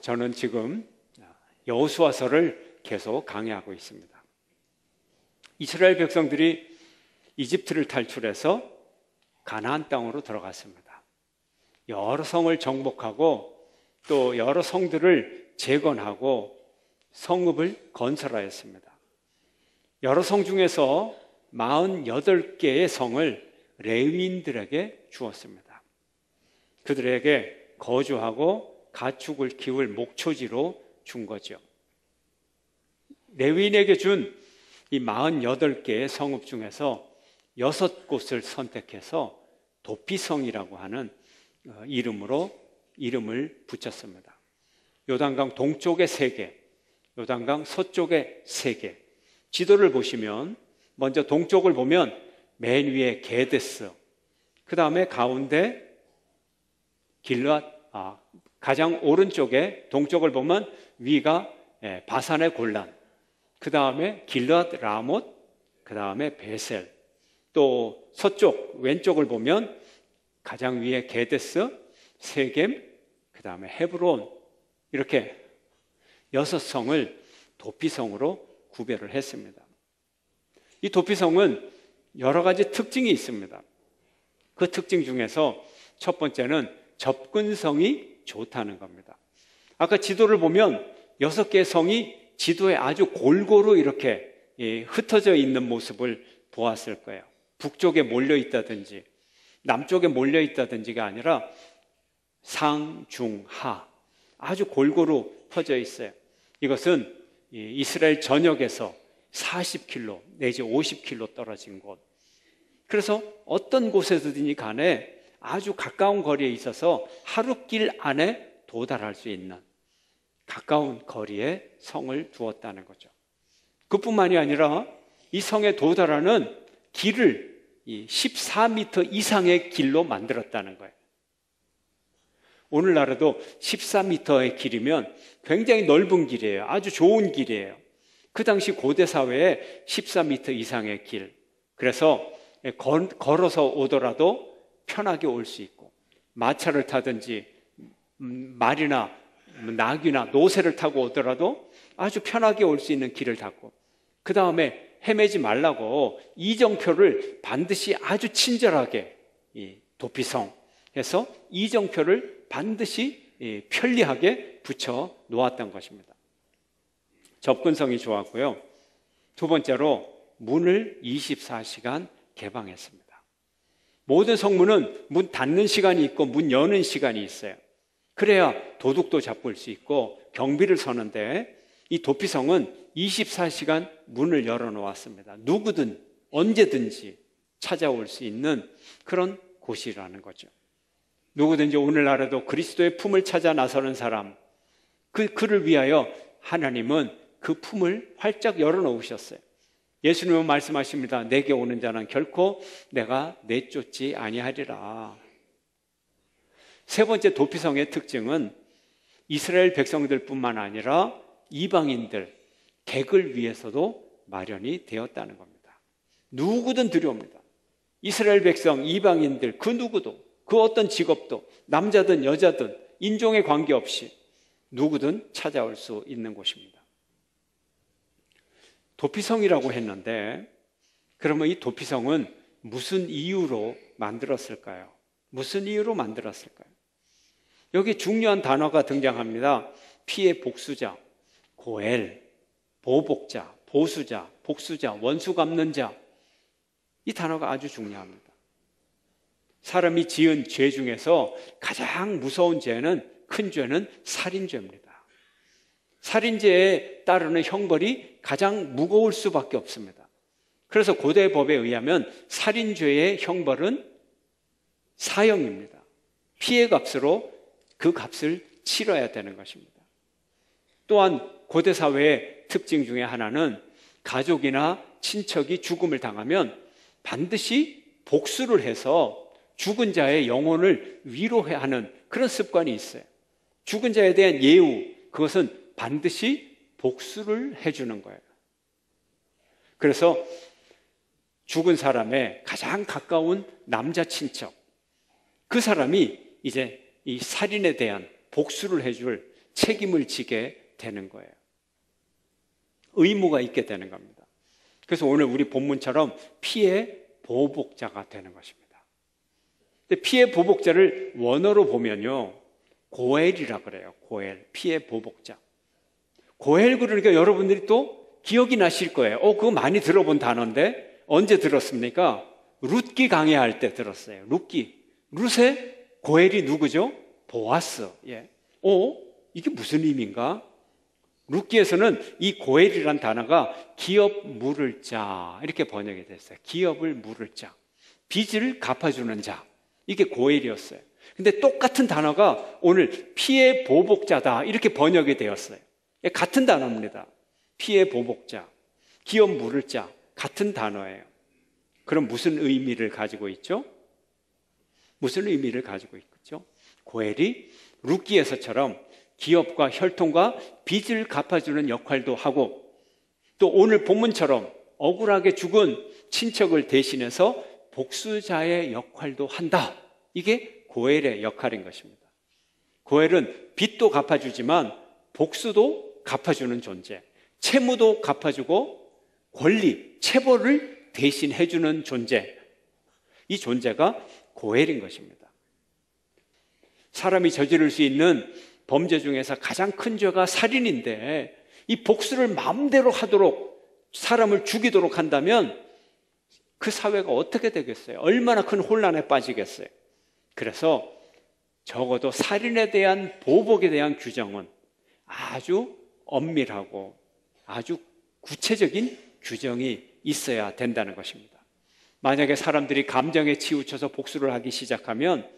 저는 지금 여호수아서를 계속 강의하고 있습니다. 이스라엘 백성들이 이집트를 탈출해서 가나안 땅으로 들어갔습니다. 여러 성을 정복하고 또 여러 성들을 재건하고 성읍을 건설하였습니다. 여러 성 중에서 48개의 성을 레위인들에게 주었습니다. 그들에게 거주하고 가축을 키울 목초지로 준 거죠. 레위인에게 준 이 48개의 성읍 중에서 6곳을 선택해서 도피성이라고 하는 이름을 붙였습니다. 요단강 동쪽에 3개, 요단강 서쪽에 3개. 지도를 보시면 먼저 동쪽을 보면 맨 위에 게데스, 그 다음에 가운데 가장 오른쪽에 동쪽을 보면 위가 바산의 골란, 그 다음에 길르앗 라못, 그 다음에 베셀. 또 서쪽 왼쪽을 보면 가장 위에 게데스, 세겜, 그 다음에 헤브론, 이렇게 6성을 도피성으로 구별을 했습니다. 이 도피성은 여러 가지 특징이 있습니다. 그 특징 중에서 첫 번째는 접근성이 좋다는 겁니다. 아까 지도를 보면 6개의 성이 지도에 아주 골고루 이렇게 흩어져 있는 모습을 보았을 거예요. 북쪽에 몰려 있다든지 남쪽에 몰려 있다든지가 아니라 상, 중, 하 아주 골고루 퍼져 있어요. 이것은 이스라엘 전역에서 40km 내지 50km 떨어진 곳. 그래서 어떤 곳에서든지 간에 아주 가까운 거리에 있어서 하루길 안에 도달할 수 있는 가까운 거리에 성을 두었다는 거죠. 그뿐만이 아니라 이 성에 도달하는 길을 14m 이상의 길로 만들었다는 거예요. 오늘날에도 14m의 길이면 굉장히 넓은 길이에요. 아주 좋은 길이에요. 그 당시 고대 사회에 14m 이상의 길. 그래서 걸어서 오더라도 편하게 올 수 있고, 마차를 타든지 말이나 나귀나 노새를 타고 오더라도 아주 편하게 올 수 있는 길을 닫고, 그 다음에 헤매지 말라고 이정표를 반드시 아주 친절하게 도피성에서 이정표를 반드시 편리하게 붙여 놓았던 것입니다. 접근성이 좋았고요. 두 번째로 문을 24시간 개방했습니다. 모든 성문은 문 닫는 시간이 있고 문 여는 시간이 있어요. 그래야 도둑도 잡을 수 있고 경비를 서는데, 이 도피성은 24시간 문을 열어놓았습니다. 누구든 언제든지 찾아올 수 있는 그런 곳이라는 거죠. 누구든지 오늘날에도 그리스도의 품을 찾아 나서는 사람, 그를 위하여 하나님은 그 품을 활짝 열어놓으셨어요. 예수님은 말씀하십니다. 내게 오는 자는 결코 내가 내쫓지 아니하리라. 세 번째 도피성의 특징은 이스라엘 백성들뿐만 아니라 이방인들, 객을 위해서도 마련이 되었다는 겁니다. 누구든 들여옵니다. 이스라엘 백성, 이방인들, 그 누구도, 그 어떤 직업도, 남자든 여자든 인종에 관계없이 누구든 찾아올 수 있는 곳입니다. 도피성이라고 했는데, 그러면 이 도피성은 무슨 이유로 만들었을까요? 무슨 이유로 만들었을까요? 여기 중요한 단어가 등장합니다. 피의 복수자, 고엘, 보복자, 보수자, 복수자, 원수 갚는 자. 이 단어가 아주 중요합니다. 사람이 지은 죄 중에서 가장 무서운 죄는, 큰 죄는 살인죄입니다. 살인죄에 따르는 형벌이 가장 무거울 수밖에 없습니다. 그래서 고대 법에 의하면 살인죄의 형벌은 사형입니다. 피해 값으로 그 값을 치러야 되는 것입니다. 또한 고대 사회의 특징 중에 하나는 가족이나 친척이 죽음을 당하면 반드시 복수를 해서 죽은 자의 영혼을 위로해야 하는 그런 습관이 있어요. 죽은 자에 대한 예우, 그것은 반드시 복수를 해주는 거예요. 그래서 죽은 사람의 가장 가까운 남자 친척, 그 사람이 이제 이 살인에 대한 복수를 해줄 책임을 지게 되는 거예요. 의무가 있게 되는 겁니다. 그래서 오늘 우리 본문처럼 피의 보복자가 되는 것입니다. 근데 피의 보복자를 원어로 보면요, 고엘이라 그래요. 고엘, 피의 보복자. 고엘, 그러니까 여러분들이 또 기억이 나실 거예요. 그거 많이 들어본 단어인데 언제 들었습니까? 룻기 강해할 때 들었어요. 룻의 고엘이 누구죠? 보아스. 예. 이게 무슨 의미인가? 룻기에서는 이 고엘이란 단어가 기업 물을 자 이렇게 번역이 됐어요. 기업을 물을 자, 빚을 갚아주는 자, 이게 고엘이었어요. 근데 똑같은 단어가 오늘 피의 보복자다 이렇게 번역이 되었어요. 같은 단어입니다. 피의 보복자, 기업 물을 자, 같은 단어예요. 그럼 무슨 의미를 가지고 있죠? 무슨 의미를 가지고 있죠? 고엘이 룻기에서처럼 기업과 혈통과 빚을 갚아주는 역할도 하고, 또 오늘 본문처럼 억울하게 죽은 친척을 대신해서 복수자의 역할도 한다. 이게 고엘의 역할인 것입니다. 고엘은 빚도 갚아주지만 복수도 갚아주는 존재, 채무도 갚아주고 권리, 체벌을 대신해주는 존재, 이 존재가 고엘인 것입니다. 사람이 저지를 수 있는 범죄 중에서 가장 큰 죄가 살인인데, 이 복수를 마음대로 하도록 사람을 죽이도록 한다면 그 사회가 어떻게 되겠어요? 얼마나 큰 혼란에 빠지겠어요? 그래서 적어도 살인에 대한 보복에 대한 규정은 아주 엄밀하고 아주 구체적인 규정이 있어야 된다는 것입니다. 만약에 사람들이 감정에 치우쳐서 복수를 하기 시작하면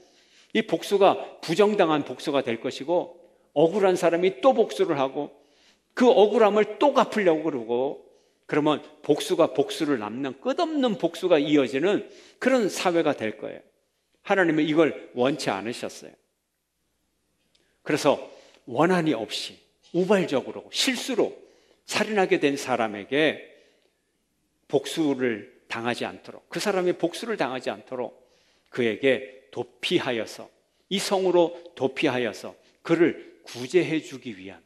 이 복수가 부정당한 복수가 될 것이고, 억울한 사람이 또 복수를 하고 그 억울함을 또 갚으려고 그러고, 그러면 복수가 복수를 남는 끝없는 복수가 이어지는 그런 사회가 될 거예요. 하나님은 이걸 원치 않으셨어요. 그래서 원한이 없이 우발적으로 실수로 살인하게 된 사람에게 복수를 당하지 않도록, 그 사람이 복수를 당하지 않도록 그에게 도피하여서, 이성으로 도피하여서 그를 구제해 주기 위한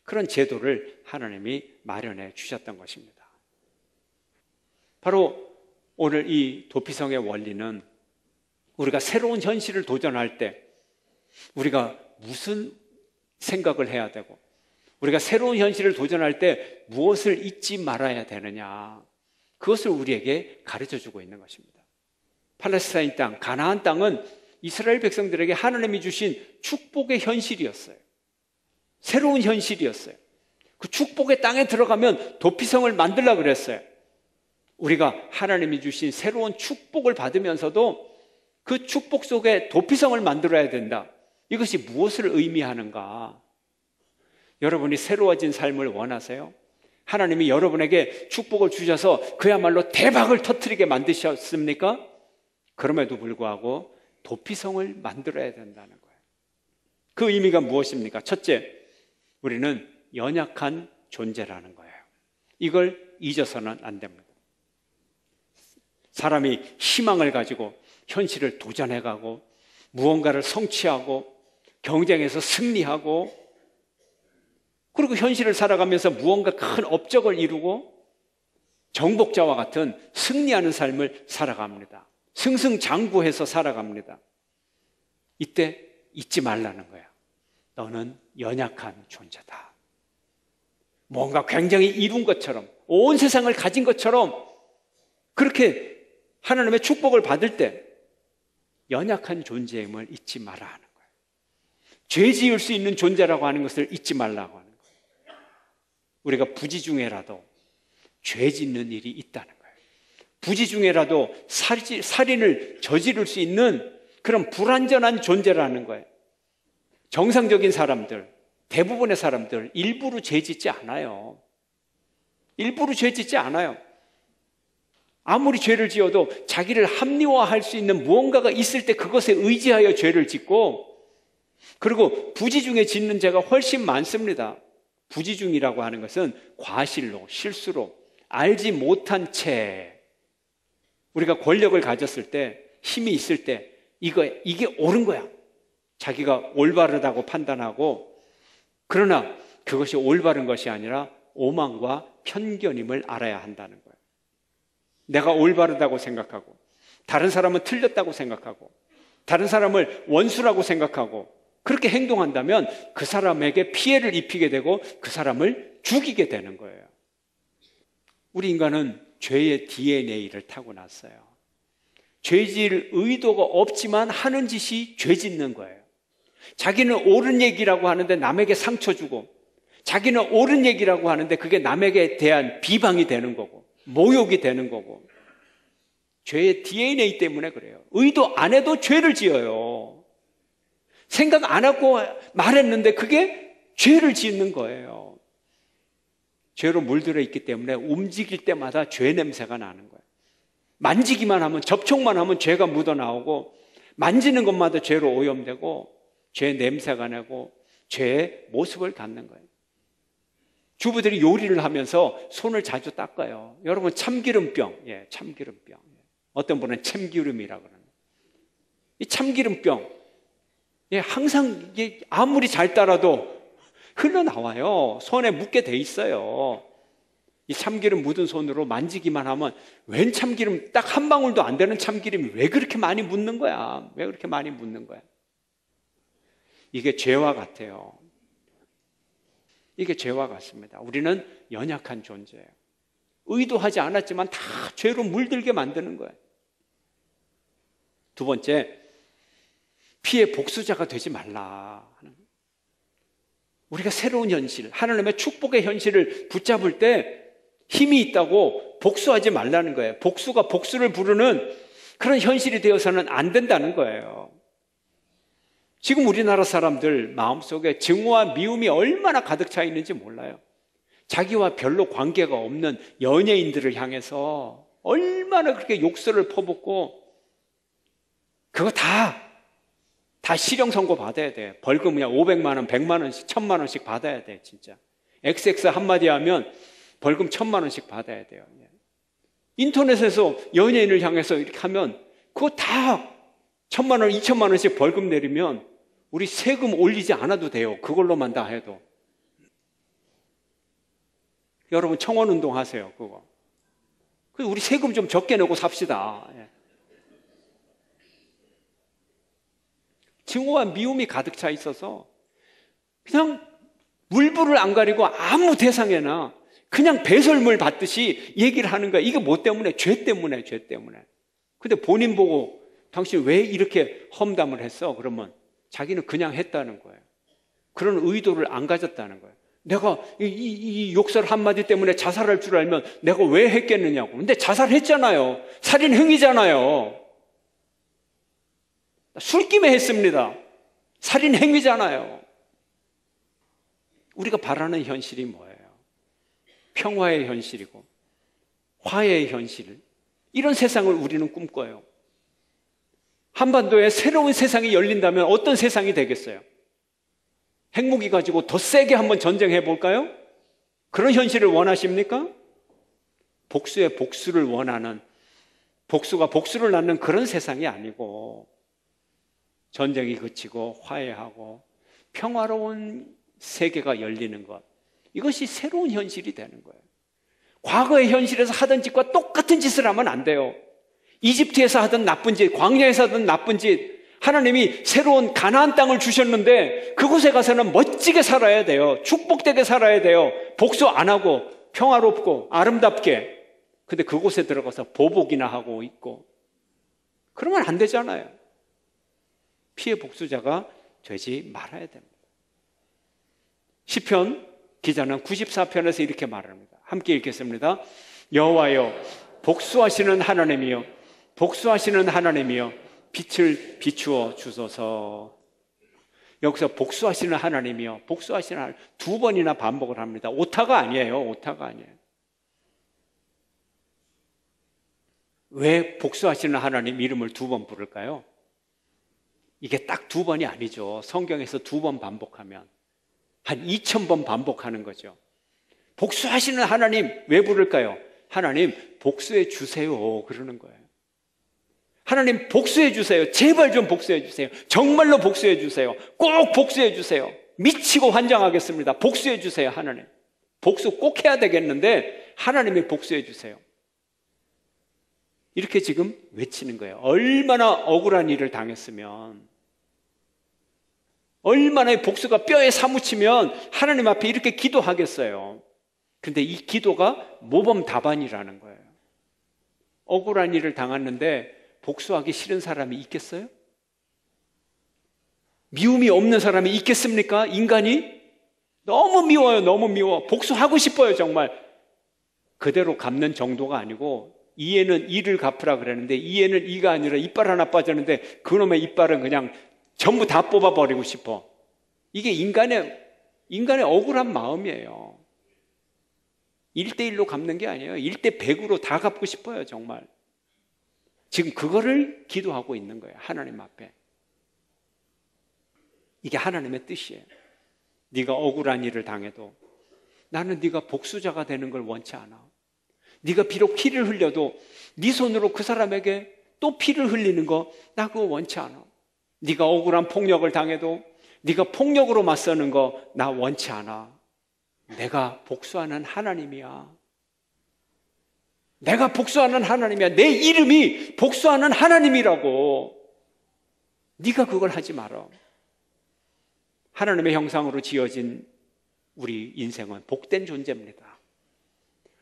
그런 제도를 하나님이 마련해 주셨던 것입니다. 바로 오늘 이 도피성의 원리는 우리가 새로운 현실을 도전할 때 우리가 무슨 생각을 해야 되고, 우리가 새로운 현실을 도전할 때 무엇을 잊지 말아야 되느냐, 그것을 우리에게 가르쳐주고 있는 것입니다. 팔레스타인 땅, 가나안 땅은 이스라엘 백성들에게 하나님이 주신 축복의 현실이었어요. 새로운 현실이었어요. 그 축복의 땅에 들어가면 도피성을 만들려고 그랬어요. 우리가 하나님이 주신 새로운 축복을 받으면서도 그 축복 속에 도피성을 만들어야 된다. 이것이 무엇을 의미하는가? 여러분이 새로워진 삶을 원하세요? 하나님이 여러분에게 축복을 주셔서 그야말로 대박을 터뜨리게 만드셨습니까? 그럼에도 불구하고 도피성을 만들어야 된다는 거예요. 그 의미가 무엇입니까? 첫째, 우리는 연약한 존재라는 거예요. 이걸 잊어서는 안 됩니다. 사람이 희망을 가지고 현실을 도전해가고 무언가를 성취하고 경쟁에서 승리하고, 그리고 현실을 살아가면서 무언가 큰 업적을 이루고 정복자와 같은 승리하는 삶을 살아갑니다. 승승장구해서 살아갑니다. 이때 잊지 말라는 거야. 너는 연약한 존재다. 뭔가 굉장히 이룬 것처럼, 온 세상을 가진 것처럼 그렇게 하나님의 축복을 받을 때 연약한 존재임을 잊지 말아 하는 거예요. 죄 지을 수 있는 존재라고 하는 것을 잊지 말라고 하는 거예요. 우리가 부지 중에라도 죄 짓는 일이 있다는 거예요. 부지 중에라도 살인을 저지를 수 있는 그런 불완전한 존재라는 거예요. 정상적인 사람들, 대부분의 사람들 일부러 죄 짓지 않아요. 일부러 죄 짓지 않아요. 아무리 죄를 지어도 자기를 합리화할 수 있는 무언가가 있을 때 그것에 의지하여 죄를 짓고, 그리고 부지 중에 짓는 죄가 훨씬 많습니다. 부지 중이라고 하는 것은 과실로, 실수로, 알지 못한 채, 우리가 권력을 가졌을 때, 힘이 있을 때 이게 옳은 거야, 자기가 올바르다고 판단하고 그러나 그것이 올바른 것이 아니라 오만과 편견임을 알아야 한다는 거예요. 내가 올바르다고 생각하고 다른 사람은 틀렸다고 생각하고 다른 사람을 원수라고 생각하고 그렇게 행동한다면 그 사람에게 피해를 입히게 되고 그 사람을 죽이게 되는 거예요. 우리 인간은 죄의 DNA를 타고났어요. 죄질 의도가 없지만 하는 짓이 죄 짓는 거예요. 자기는 옳은 얘기라고 하는데 남에게 상처 주고, 자기는 옳은 얘기라고 하는데 그게 남에게 대한 비방이 되는 거고 모욕이 되는 거고, 죄의 DNA 때문에 그래요. 의도 안 해도 죄를 지어요. 생각 안 하고 말했는데 그게 죄를 짓는 거예요. 죄로 물들어 있기 때문에 움직일 때마다 죄 냄새가 나는 거예요. 만지기만 하면, 접촉만 하면 죄가 묻어나오고, 만지는 것마다 죄로 오염되고 죄 냄새가 나고 죄의 모습을 갖는 거예요. 주부들이 요리를 하면서 손을 자주 닦아요. 여러분, 참기름병, 참기름병. 어떤 분은 참기름이라고 그러는 거예요. 이 참기름병, 항상 이게 아무리 잘 따라도 흘러나와요. 손에 묻게 돼 있어요. 이 참기름 묻은 손으로 만지기만 하면 웬 참기름, 딱 한 방울도 안 되는 참기름이 왜 그렇게 많이 묻는 거야? 왜 그렇게 많이 묻는 거야? 이게 죄와 같아요. 이게 죄와 같습니다. 우리는 연약한 존재예요. 의도하지 않았지만 다 죄로 물들게 만드는 거예요. 두 번째, 피해 복수자가 되지 말라. 우리가 새로운 현실, 하나님의 축복의 현실을 붙잡을 때 힘이 있다고 복수하지 말라는 거예요. 복수가 복수를 부르는 그런 현실이 되어서는 안 된다는 거예요. 지금 우리나라 사람들 마음속에 증오와 미움이 얼마나 가득 차 있는지 몰라요. 자기와 별로 관계가 없는 연예인들을 향해서 얼마나 그렇게 욕설을 퍼붓고, 그거 다 실형 선고 받아야 돼. 벌금 그냥 500만 원, 100만 원씩, 1000만 원씩 받아야 돼, 진짜. XX 한마디 하면 벌금 1000만 원씩 받아야 돼요. 인터넷에서 연예인을 향해서 이렇게 하면 그거 다 1000만 원, 2000만 원씩 벌금 내리면 우리 세금 올리지 않아도 돼요. 그걸로만 다 해도. 여러분, 청원운동 하세요, 그거. 우리 세금 좀 적게 내고 삽시다. 증오와 미움이 가득 차 있어서 그냥 물불을 안 가리고 아무 대상에나 그냥 배설물 받듯이 얘기를 하는 거야. 이게 뭐 때문에? 죄 때문에, 죄 때문에. 근데 본인 보고 당신 왜 이렇게 험담을 했어? 그러면 자기는 그냥 했다는 거예요. 그런 의도를 안 가졌다는 거예요. 내가 이 욕설 한마디 때문에 자살할 줄 알면 내가 왜 했겠느냐고. 근데 자살했잖아요. 살인 행위잖아요. 술김에 했습니다. 살인 행위잖아요. 우리가 바라는 현실이 뭐예요? 평화의 현실이고 화해의 현실, 이런 세상을 우리는 꿈꿔요. 한반도에 새로운 세상이 열린다면 어떤 세상이 되겠어요? 핵무기 가지고 더 세게 한번 전쟁해 볼까요? 그런 현실을 원하십니까? 복수의 복수를 원하는, 복수가 복수를 낳는 그런 세상이 아니고, 전쟁이 그치고 화해하고 평화로운 세계가 열리는 것, 이것이 새로운 현실이 되는 거예요. 과거의 현실에서 하던 짓과 똑같은 짓을 하면 안 돼요. 이집트에서 하던 나쁜 짓, 광야에서 하던 나쁜 짓, 하나님이 새로운 가나안 땅을 주셨는데 그곳에 가서는 멋지게 살아야 돼요. 축복되게 살아야 돼요. 복수 안 하고 평화롭고 아름답게. 근데 그곳에 들어가서 보복이나 하고 있고, 그러면 안 되잖아요. 피해 복수자가 되지 말아야 됩니다. 시편 기자는 94편에서 이렇게 말합니다. 함께 읽겠습니다. 여호와여, 복수하시는 하나님이여, 복수하시는 하나님이여, 빛을 비추어 주소서. 여기서 복수하시는 하나님이여, 복수하시는 하나님, 두 번이나 반복을 합니다. 오타가 아니에요. 오타가 아니에요. 왜 복수하시는 하나님 이름을 두 번 부를까요? 이게 딱 두 번이 아니죠. 성경에서 두 번 반복하면 한 2000번 반복하는 거죠. 복수하시는 하나님 왜 부를까요? 하나님 복수해 주세요 그러는 거예요. 하나님 복수해 주세요. 제발 좀 복수해 주세요. 정말로 복수해 주세요. 꼭 복수해 주세요. 미치고 환장하겠습니다. 복수해 주세요, 하나님. 복수 꼭 해야 되겠는데 하나님이 복수해 주세요. 이렇게 지금 외치는 거예요. 얼마나 억울한 일을 당했으면, 얼마나 복수가 뼈에 사무치면 하나님 앞에 이렇게 기도하겠어요. 근데 이 기도가 모범답안이라는 거예요. 억울한 일을 당했는데 복수하기 싫은 사람이 있겠어요? 미움이 없는 사람이 있겠습니까? 인간이? 너무 미워요. 너무 미워. 복수하고 싶어요. 정말. 그대로 갚는 정도가 아니고, 이에는 이를 갚으라 그랬는데 이에는 이가 아니라 이빨 하나 빠졌는데 그놈의 이빨은 그냥 전부 다 뽑아버리고 싶어. 이게 인간의 억울한 마음이에요. 1대1로 갚는 게 아니에요. 1대100으로 다 갚고 싶어요. 정말. 지금 그거를 기도하고 있는 거예요. 하나님 앞에. 이게 하나님의 뜻이에요. 네가 억울한 일을 당해도 나는 네가 복수자가 되는 걸 원치 않아. 네가 비록 피를 흘려도 네 손으로 그 사람에게 또 피를 흘리는 거 나 그거 원치 않아. 네가 억울한 폭력을 당해도 네가 폭력으로 맞서는 거 나 원치 않아. 내가 복수하는 하나님이야. 내가 복수하는 하나님이야. 내 이름이 복수하는 하나님이라고. 네가 그걸 하지 마라. 하나님의 형상으로 지어진 우리 인생은 복된 존재입니다.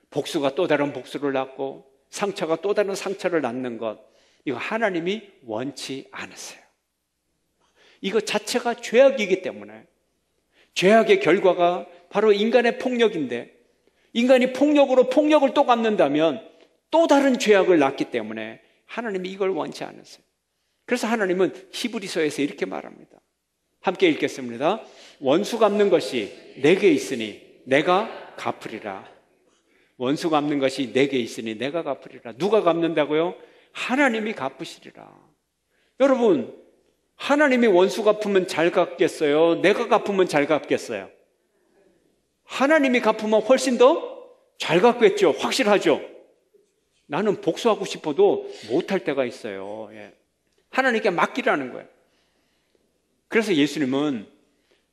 복수가 또 다른 복수를 낳고 상처가 또 다른 상처를 낳는 것, 이거 하나님이 원치 않으세요. 이거 자체가 죄악이기 때문에, 죄악의 결과가 바로 인간의 폭력인데, 인간이 폭력으로 폭력을 또 갚는다면 또 다른 죄악을 낳기 때문에 하나님이 이걸 원치 않으세요. 그래서 하나님은 히브리서에서 이렇게 말합니다. 함께 읽겠습니다. 원수 갚는 것이 내게 있으니 내가 갚으리라. 원수 갚는 것이 내게 있으니 내가 갚으리라. 누가 갚는다고요? 하나님이 갚으시리라. 여러분, 하나님이 원수 갚으면 잘 갚겠어요? 내가 갚으면 잘 갚겠어요? 하나님이 갚으면 훨씬 더 잘 갚겠죠. 확실하죠. 나는 복수하고 싶어도 못할 때가 있어요. 하나님께 맡기라는 거예요. 그래서 예수님은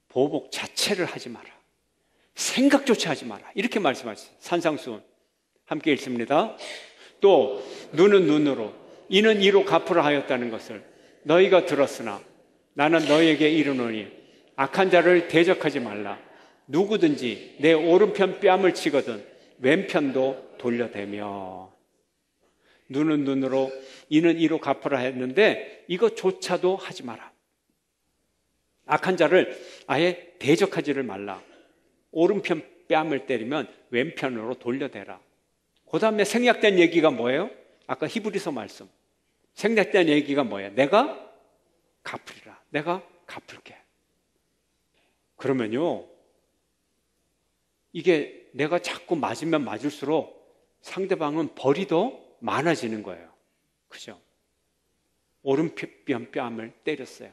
보복 자체를 하지 마라. 생각조차 하지 마라. 이렇게 말씀하셨어요. 산상수훈 함께 읽습니다. 또 눈은 눈으로 이는 이로 갚으라 하였다는 것을 너희가 들었으나 나는 너희에게 이르노니 악한 자를 대적하지 말라. 누구든지 내 오른편 뺨을 치거든 왼편도 돌려대며. 눈은 눈으로 이는 이로 갚으라 했는데 이것조차도 하지 마라. 악한 자를 아예 대적하지를 말라. 오른편 뺨을 때리면 왼편으로 돌려대라. 그 다음에 생략된 얘기가 뭐예요? 아까 히브리서 말씀. 생략된 얘기가 뭐예요? 내가 갚으리라. 내가 갚을게. 그러면요, 이게 내가 자꾸 맞으면 맞을수록 상대방은 벌이 더 많아지는 거예요. 그죠? 오른편 뺨을 때렸어요.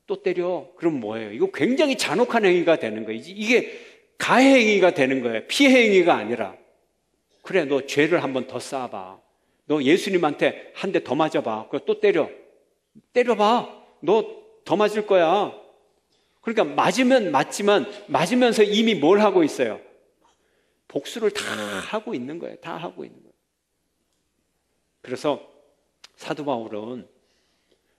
또 때려. 그럼 뭐예요? 이거 굉장히 잔혹한 행위가 되는 거예요. 이게 가해 행위가 되는 거예요. 피해 행위가 아니라. 그래, 너 죄를 한번 더 쌓아봐. 너 예수님한테 한 대 더 맞아봐. 그래, 또 때려. 때려봐. 너 더 맞을 거야. 그러니까 맞으면 맞지만 맞으면서 이미 뭘 하고 있어요? 복수를 다 하고 있는 거예요. 다 하고 있는 거예요. 그래서 사도 바울은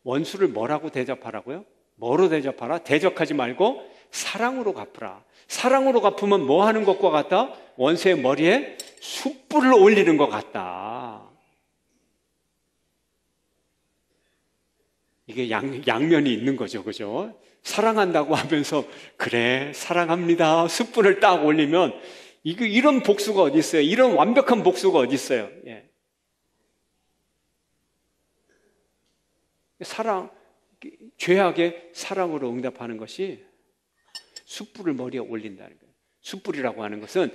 원수를 뭐라고 대접하라고요? 뭐로 대접하라? 대적하지 말고 사랑으로 갚으라. 사랑으로 갚으면 뭐 하는 것과 같다? 원수의 머리에 숯불을 올리는 것 같다. 이게 양면이 있는 거죠. 그죠? 사랑한다고 하면서 그래 사랑합니다 숯불을 딱 올리면 이런 복수가 어디 있어요? 이런 완벽한 복수가 어디 있어요? 예. 사랑, 죄악에 사랑으로 응답하는 것이 숯불을 머리에 올린다는 거예요. 숯불이라고 하는 것은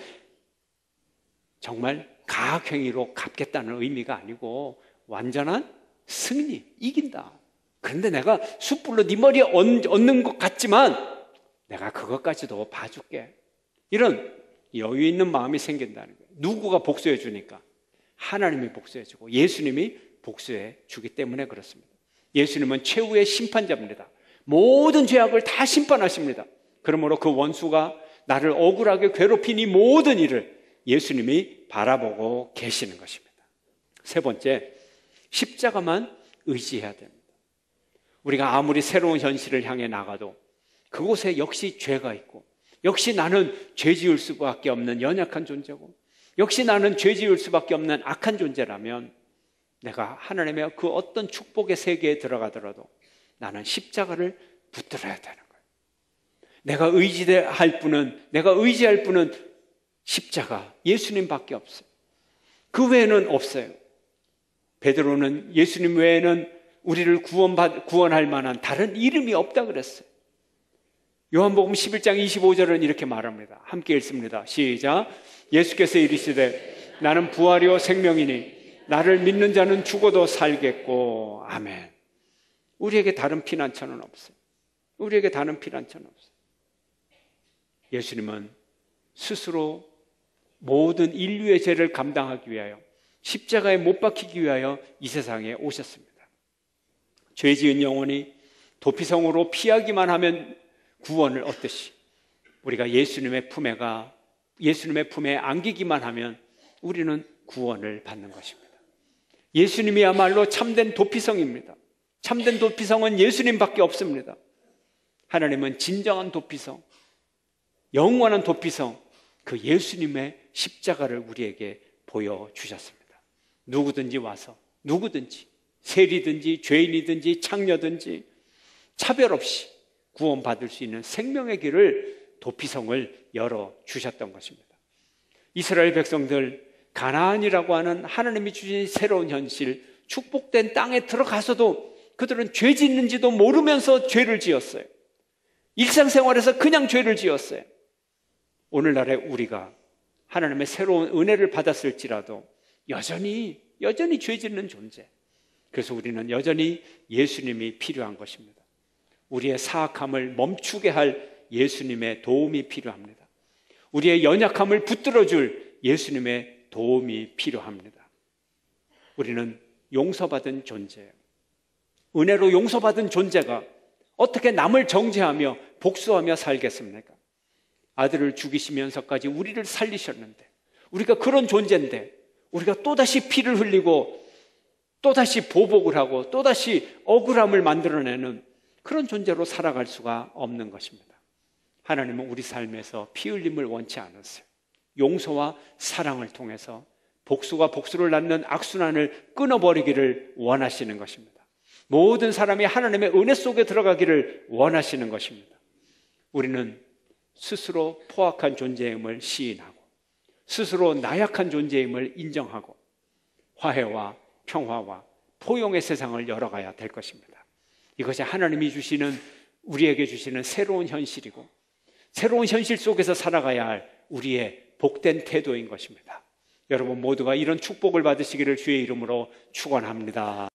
정말 가학행위로 갚겠다는 의미가 아니고 완전한 승리, 이긴다. 그런데 내가 숯불로 네 머리에 얹는 것 같지만 내가 그것까지도 봐줄게. 이런 여유 있는 마음이 생긴다는 거예요. 누구가 복수해 주니까? 하나님이 복수해 주고 예수님이 복수해 주기 때문에 그렇습니다. 예수님은 최후의 심판자입니다. 모든 죄악을 다 심판하십니다. 그러므로 그 원수가 나를 억울하게 괴롭힌 이 모든 일을 예수님이 바라보고 계시는 것입니다. 세 번째, 십자가만 의지해야 됩니다. 우리가 아무리 새로운 현실을 향해 나가도 그곳에 역시 죄가 있고, 역시 나는 죄 지을 수밖에 없는 연약한 존재고, 역시 나는 죄 지을 수밖에 없는 악한 존재라면 내가 하나님의 그 어떤 축복의 세계에 들어가더라도 나는 십자가를 붙들어야 되는 거예요. 내가 의지할 분은 십자가, 예수님밖에 없어요. 그 외에는 없어요. 베드로는 예수님 외에는 우리를 구원할 만한 다른 이름이 없다 그랬어요. 요한복음 11장 25절은 이렇게 말합니다. 함께 읽습니다. 시작. 예수께서 이르시되 나는 부활이요 생명이니 나를 믿는 자는 죽어도 살겠고. 아멘. 우리에게 다른 피난처는 없어요. 우리에게 다른 피난처는 없어요. 예수님은 스스로 모든 인류의 죄를 감당하기 위하여, 십자가에 못 박히기 위하여 이 세상에 오셨습니다. 죄 지은 영혼이 도피성으로 피하기만 하면 구원을 얻듯이 우리가 예수님의 품에 안기기만 하면 우리는 구원을 받는 것입니다. 예수님이야말로 참된 도피성입니다. 참된 도피성은 예수님밖에 없습니다. 하나님은 진정한 도피성, 영원한 도피성, 그 예수님의 십자가를 우리에게 보여주셨습니다. 누구든지 와서, 누구든지, 세리든지 죄인이든지 창녀든지 차별 없이 구원받을 수 있는 생명의 길을, 도피성을 열어주셨던 것입니다. 이스라엘 백성들, 가나안이라고 하는 하나님이 주신 새로운 현실, 축복된 땅에 들어가서도 그들은 죄 짓는지도 모르면서 죄를 지었어요. 일상생활에서 그냥 죄를 지었어요. 오늘날의 우리가 하나님의 새로운 은혜를 받았을지라도 여전히 죄 짓는 존재. 그래서 우리는 여전히 예수님이 필요한 것입니다. 우리의 사악함을 멈추게 할 예수님의 도움이 필요합니다. 우리의 연약함을 붙들어줄 예수님의 도움이 필요합니다. 우리는 용서받은 존재예요. 은혜로 용서받은 존재가 어떻게 남을 정죄하며 복수하며 살겠습니까? 아들을 죽이시면서까지 우리를 살리셨는데, 우리가 그런 존재인데 우리가 또다시 피를 흘리고 또다시 보복을 하고 또다시 억울함을 만들어내는 그런 존재로 살아갈 수가 없는 것입니다. 하나님은 우리 삶에서 피 흘림을 원치 않으세요. 용서와 사랑을 통해서 복수가 복수를 낳는 악순환을 끊어버리기를 원하시는 것입니다. 모든 사람이 하나님의 은혜 속에 들어가기를 원하시는 것입니다. 우리는 스스로 포악한 존재임을 시인하고, 스스로 나약한 존재임을 인정하고, 화해와 평화와 포용의 세상을 열어가야 될 것입니다. 이것이 하나님이 우리에게 주시는 새로운 현실이고, 새로운 현실 속에서 살아가야 할 우리의 복된 태도인 것입니다. 여러분 모두가 이런 축복을 받으시기를 주의 이름으로 축원합니다.